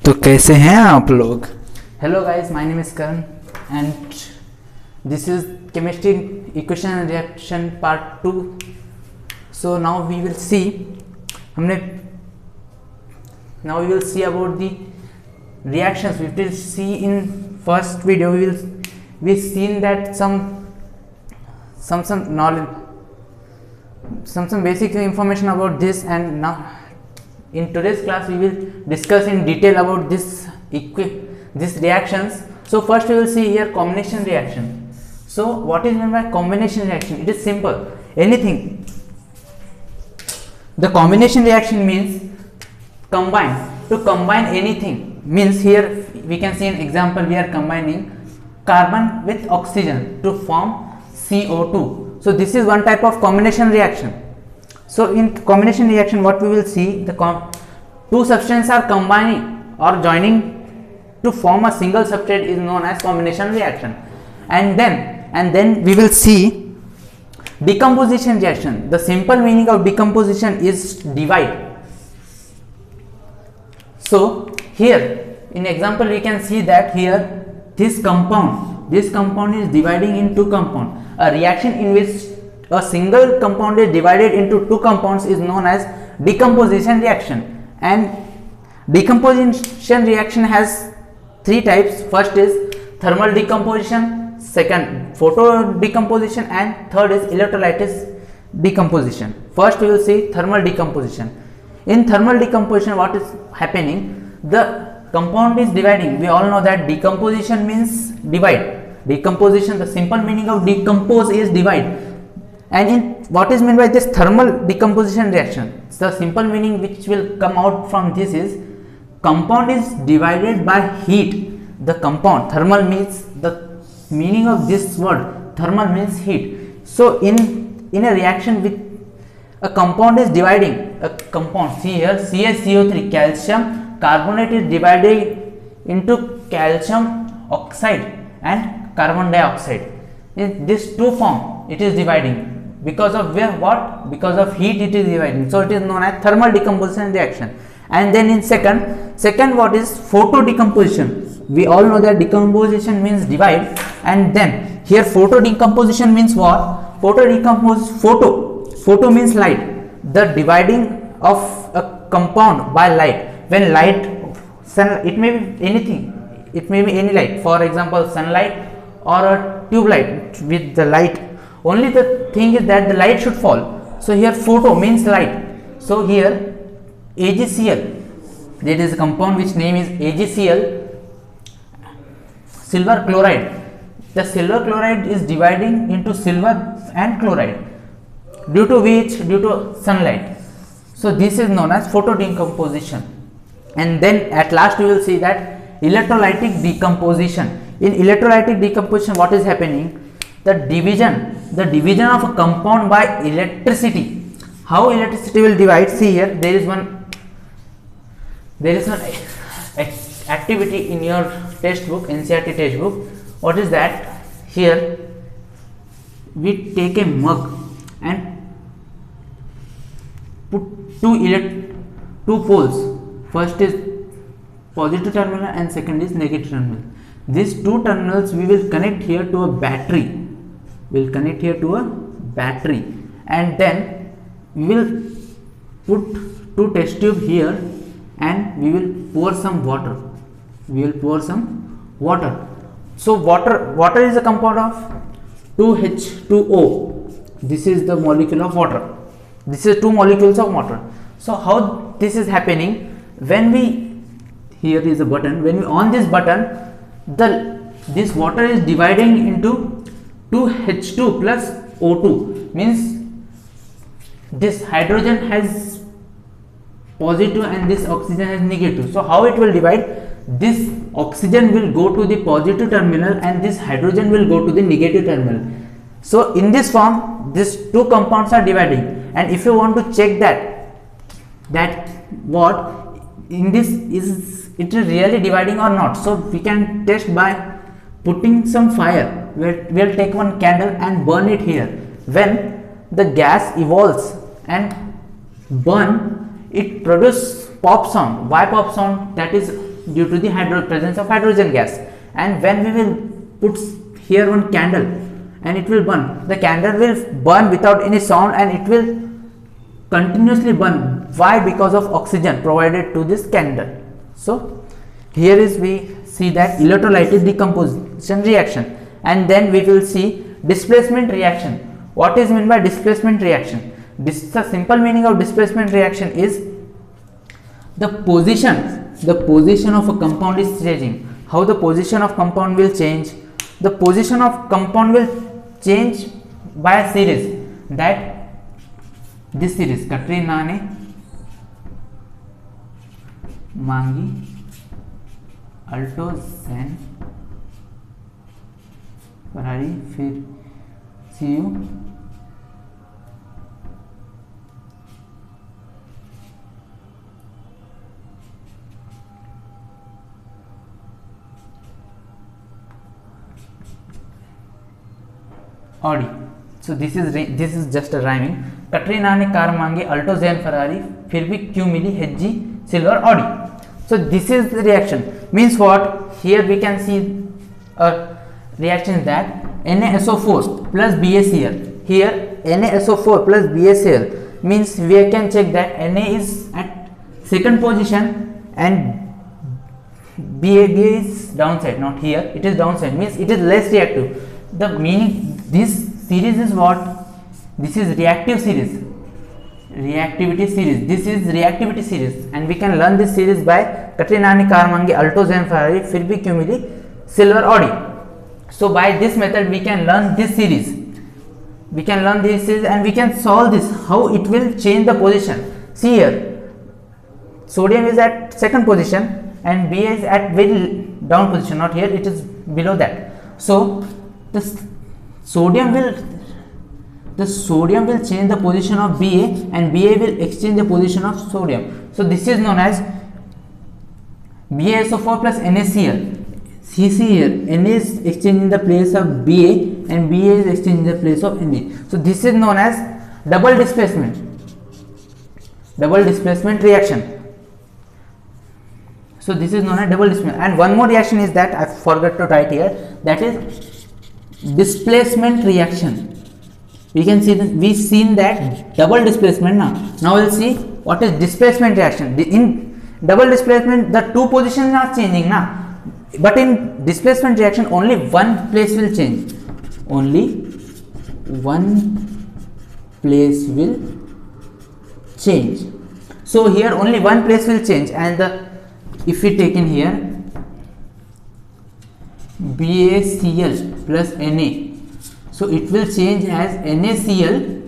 तो कैसे हैं आप लोग? Hello guys, my name is Karan and this is chemistry equation and reaction part 2. So now we will see about the reactions. We will see in first video we've seen that some knowledge, some basic information about this, and now in today's class we will discuss in detail about this reactions. So first we will see here combination reaction. So what is meant by combination reaction? It is simple. Anything, the combination reaction means combine. To combine anything means, here we can see an example. We are combining carbon with oxygen to form CO2. So this is one type of combination reaction. So in combination reaction what we will see, the two substances are combining or joining to form a single substrate is known as combination reaction. And then we will see decomposition reaction. The simple meaning of decomposition is divide. So here in example we can see that here this compound is dividing in two compounds. A reaction in which a single compound is divided into two compounds is known as decomposition reaction. And decomposition reaction has three types. First is thermal decomposition, second photo decomposition, and third is electrolysis decomposition. First we will see thermal decomposition. In thermal decomposition what is happening, the compound is dividing. We all know that decomposition means divide. Decomposition, the simple meaning of decompose is divide. And in what is meant by this thermal decomposition reaction, the simple meaning which will come out from this is compound is divided by heat. The compound, thermal means, the meaning of this word thermal means heat. So in a reaction with a compound is dividing a compound, see here CaCO3, calcium carbonate is divided into calcium oxide and carbon dioxide. In this two form it is dividing. Because of what? Because of heat it is dividing. So it is known as thermal decomposition reaction. And then in second what is photo decomposition? We all know that decomposition means divide, and then here photo decomposition means what? Photo means light, the dividing of a compound by light. When light, it may be anything, it may be any light, for example sunlight or a tube light with the light. Only the thing is that the light should fall. So here photo means light. So here AgCl, there is a compound which name is AgCl, silver chloride. The silver chloride is dividing into silver and chloride. Due to sunlight. So this is known as photo decomposition. And then at last we will see that electrolytic decomposition. In electrolytic decomposition what is happening? The division of a compound by electricity. How electricity will divide? See here, there is one activity in your textbook, NCERT textbook. What is that? Here we take a mug and put two poles. First is positive terminal and second is negative terminal. These two terminals we will connect here to a battery. And then we will put two test tube here and we will pour some water. So water is a compound of 2H2O. This is the molecule of water. This is two molecules of water. So how this is happening? When here is a button. When we on this button, this water is dividing into 2H2 plus O2. Means this hydrogen has positive and this oxygen has negative. So how it will divide? This oxygen will go to the positive terminal and this hydrogen will go to the negative terminal. So in this form these two compounds are dividing. And if you want to check that what in this is it is really dividing or not, so we can test by putting some fire. We'll take one candle and burn it here. When the gas evolves and burn, it produces pop sound. Why pop sound? That is due to the presence of hydrogen gas. And when we will put here one candle and it will burn, the candle will burn without any sound and it will continuously burn. Why? Because of oxygen provided to this candle. So here is we see that electrolytic decomposition reaction, and then we will see displacement reaction. What is meant by displacement reaction? This, the simple meaning of displacement reaction is the position of a compound is changing. How the position of compound will change? The position of compound will change by a series, that this series Katrina ने मांगी Alto Zen Ferrari, फिर CU Audi. So this is just a rhyming. Katrina ने car मांगी Alto Zen Ferrari, फिर भी क्यों मिली HG silver Audi. So this is the reaction. Means what? Here we can see a reaction that NaSO4 plus BaCl. Here NaSO4 plus BaCl means we can check that Na is at second position and Ba is downside. Not here, it is downside. Means it is less reactive. The meaning this series is what? This is reactive series, reactivity series. This is reactivity series, and we can learn this series by Katrina ने car मांगी Alto Zen Ferrari, फिर भी क्यों मिली silver Audi. So by this method we can learn this series. We can learn this series and we can solve this. How it will change the position? See here, sodium is at second position and Ba is at very down position. Not here, it is below that. So the sodium will change the position of Ba and Ba will exchange the position of sodium. So this is known as BaSO4 plus NaCl. See here, Na is exchanging the place of Ba and Ba is exchanging the place of Na. So this is known as double displacement reaction. So this is known as double displacement. And one more reaction is that I forgot to write here, that is displacement reaction. We can see that we seen that double displacement. Now we'll see what is displacement reaction. In double displacement the two positions are changing but in displacement reaction only one place will change. Only one place will change. So here only one place will change, and if we take in here BaCl plus Na, so it will change as NaCl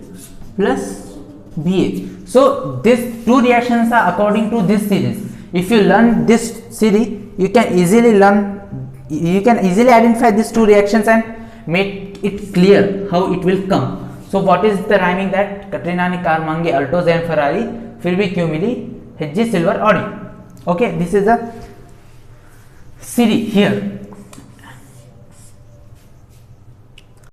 plus Ba. So these two reactions are according to this series. If you learn this series, you can easily identify these two reactions and make it clear how it will come. So what is the rhyming? that Katrina ने car मांगी Alto Zen Ferrari, फिर भी क्यों मिली HG silver Audi. Okay, this is the series here.